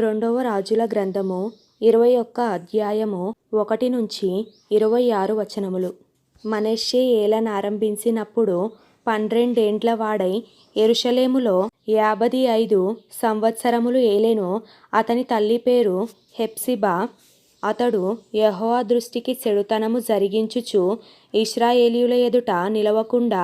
రెండవ రాజుల గ్రంథము 21 అధ్యాయము 1-26 వచనములు. మనష్షే ఏలనారంభించినప్పుడు 12 ఏండ్ల వాడై యెరూషలేములో 55 సంవత్సరములు ఏలెను. అతని తల్లి పేరు హెప్సిబా. అతడు యెహోవా దృష్టికి చెడుతనము జరిగించుచు ఇశ్రాయేలీయుల ఎదుట నిలవకుండా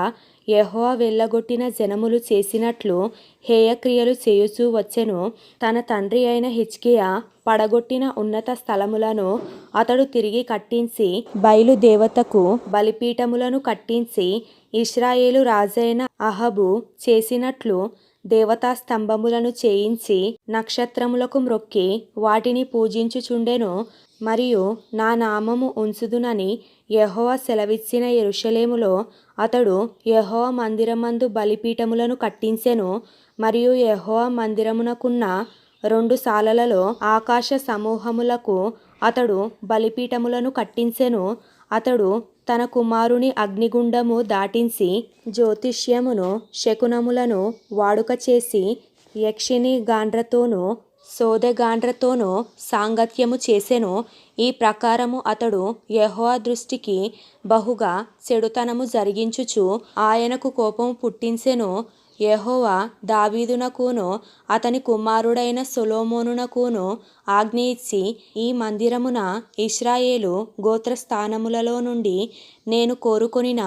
యెహోవా వెళ్ళగొట్టిన జనములు చేసినట్లు హేయక్రియలు చేయుచూ వచ్చెను. తన తండ్రి అయిన హిజ్కియా పడగొట్టిన ఉన్నత స్థలములను అతడు తిరిగి కట్టించి బయలు దేవతకు బలిపీఠములను కట్టించి ఇశ్రాయేలు రాజైన అహబు చేసినట్లు దేవతా స్తంభములను చేయించి నక్షత్రములకు మ్రొక్కి వాటిని పూజించుచుండెను. మరియు నా నామము ఉంచుదునని యెహోవా సెలవిచ్చిన యెరూషలేములో అతడు యెహోవా మందిరమందు బలిపీఠములను కట్టించెను. మరియు యెహోవా మందిరమునకున్న 2 సాలలలో ఆకాశ సమూహములకు అతడు బలిపీఠములను కట్టించెను. అతడు తన కుమారుని అగ్నిగుండము దాటించి జ్యోతిష్యమును శకునములను వాడుక చేసి యక్షిణి గాండ్రతోనూ సోదెగాండ్రతోనూ సాంగత్యము చేసెను. ఈ ప్రకారము అతడు యెహోవా దృష్టికి బహుగా చెడుతనము జరిగించుచు ఆయనకు కోపము పుట్టించెను. యెహోవా దావీదునకును అతని కుమారుడైన సొలొమోనునకును ఆజ్ఞ ఇచ్చి, ఈ మందిరమున ఇశ్రాయేలు గోత్రస్థానములలో నుండి నేను కోరుకొనిన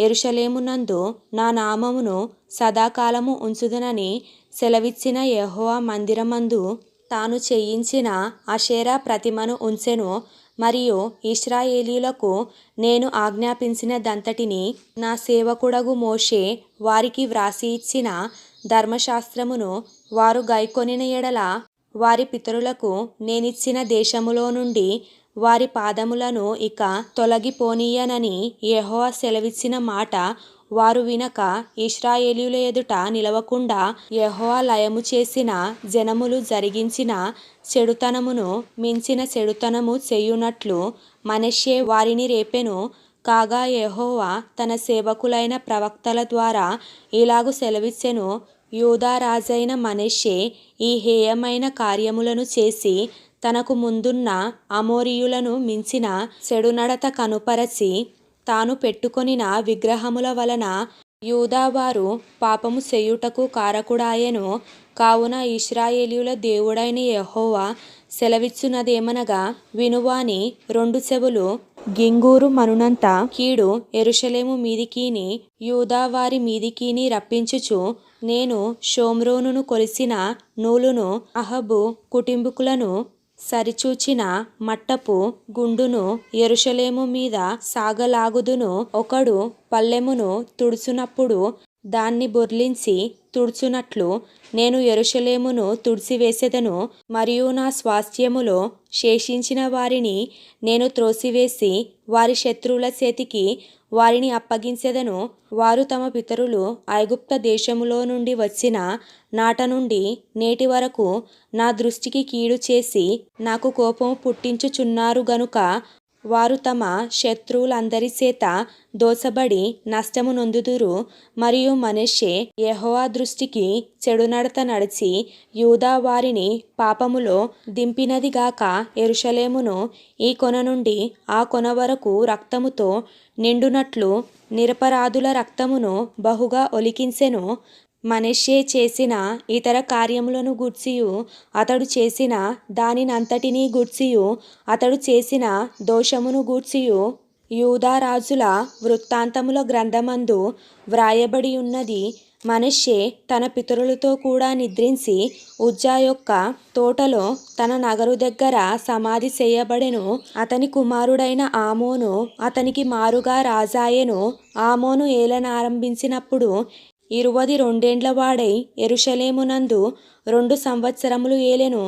యెరూషలేమునందు నా నామమును సదాకాలము ఉంచుదునని సెలవిచ్చిన యెహోవా మందిరమందు తాను చేయించిన అషేరా ప్రతిమను ఉంచెను. మరియు ఇశ్రాయేలీయులకు నేను ఆజ్ఞాపించినదంతటిని నా సేవకుడగు మోషే వారికి వ్రాసి ఇచ్చిన ధర్మశాస్త్రమును వారు గైకొనిన ఎడల వారి పితరులకు నేనిచ్చిన దేశములో నుండి వారి పాదములను ఇక తొలగిపోనీయనని యెహోవా సెలవిచ్చిన మాట వారు వినక ఇశ్రాయేలీయుల ఎదుట నిలవకుండా యెహోవా లయము చేసిన జనములు జరిగించిన చెడుతనమును మించిన చెడుతనము చేయునట్లు మనష్షే వారిని రేపెను. కాగా యెహోవా తన సేవకులైన ప్రవక్తల ద్వారా ఇలాగు సెలవిచ్చెను, యూదా రాజైన మనష్షే ఈ హేయమైన కార్యములను చేసి తనకు ముందున్న అమోరీయులను మించిన చెడునడత కనుపరచి తాను పెట్టుకొనిన విగ్రహముల వలన యూదావారు పాపము చేయుటకు కారకుడాయెను. కావున ఇశ్రాయేలీయుల దేవుడైన యెహోవా సెలవిచ్చునదేమనగా, వినువాని 2 చెవులు గింగూరు మనునంత కీడు యెరూషలేము మీదికిని యూదావారి మీదికిని రప్పించుచు నేను షోమ్రోనును కొలిసిన నూలును అహబు కుటుంబీకులను సరిచూచిన మట్టపు గుండును యెరూషలేము మీద సాగలాగుదును. ఒకడు పల్లెమును తుడుచునప్పుడు దాన్ని బొర్లించి తుడుచునట్లు నేను యెరూషలేమును తుడిచివేసెదను. మరియు నా స్వాస్థ్యములో శేషించిన వారిని నేను త్రోసివేసి వారి శత్రువుల చేతికి వారిని అప్పగించెదను. వారు తమ పితరులు ఐగుప్త దేశములో నుండి వచ్చిన నాట నుండి నేటి వరకు నా దృష్టికి కీడు చేసి నాకు కోపము పుట్టించుచున్నారు గనుక వారు తమ శత్రువులందరి చేత దోచబడి నష్టము నొందుదురు. మరియు మనష్షే యెహోవా దృష్టికి చెడునడత నడిచి యూదా వారిని పాపములో దింపినదిగాక యెరూషలేమును ఈ కొన నుండి ఆ కొన వరకు రక్తముతో నిండునట్లు నిరపరాధుల రక్తమును బహుగా ఒలికించెను. మనష్షే చేసిన ఇతర కార్యములను గూర్చియు అతడు చేసిన దానినంతటినీ గూర్చియు అతడు చేసిన దోషమును గూర్చియు యూదా రాజుల వృత్తాంతముల గ్రంథమందు వ్రాయబడి ఉన్నది. మనష్షే తన పితరులతో కూడా నిద్రించి ఉజ్జా యొక్క తోటలో తన నగరు దగ్గర సమాధి చేయబడెను. అతని కుమారుడైన ఆమోను అతనికి మారుగా రాజాయెను. ఆమోను ఏలనారంభించినప్పుడు 22 ఏండ్ల వాడై యెరూషలేమునందు 2 సంవత్సరములు ఏలెను.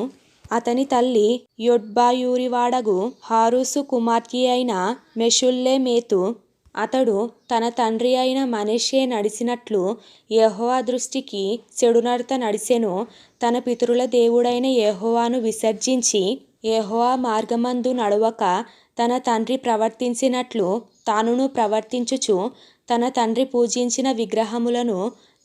అతని తల్లి యొట్బాయూరీవాడగు హారూసు కుమార్తె అయిన మెషుల్లెమేతు. అతడు తన తండ్రి అయిన మనష్షే నడిచినట్లు యెహోవా దృష్టికి చెడునడత నడిచెను. తన పితరుల దేవుడైన యెహోవాను విసర్జించి యెహోవా మార్గమందు నడవక తన తండ్రి ప్రవర్తించినట్లు తానును ప్రవర్తించుచు తన తండ్రి పూజించిన విగ్రహములను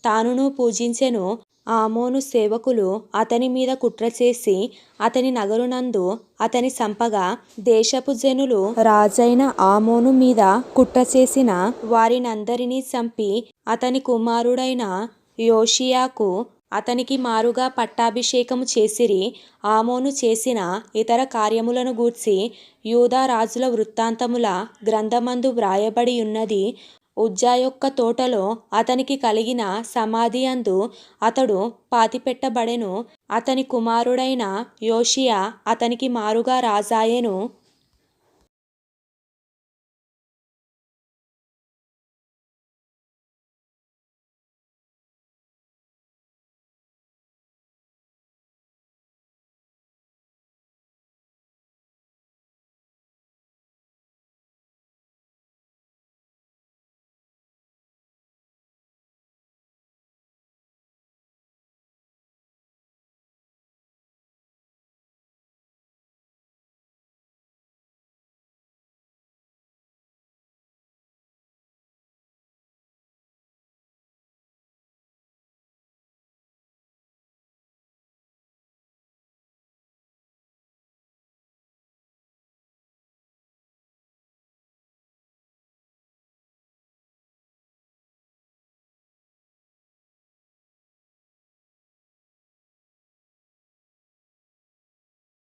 తానును పూజించెను. ఆమోను సేవకులు అతని మీద కుట్ర చేసి అతని నగరునందు అతని సంపగా, దేశపు జనులు రాజైన ఆమోను మీద కుట్ర చేసిన వారినందరినీ చంపి అతని కుమారుడైన యోషియాకు అతనికి మారుగా పట్టాభిషేకము చేసిరి. ఆమోను చేసిన ఇతర కార్యములను గూర్చి యూదా రాజుల వృత్తాంతముల గ్రంథమందు వ్రాయబడి ఉన్నది. ఉజ్జా యొక్క తోటలో అతనికి కలిగిన సమాధి అందు అతడు పాతిపెట్టబడెను. అతని కుమారుడైన యోషియా అతనికి మారుగా రాజాయెను.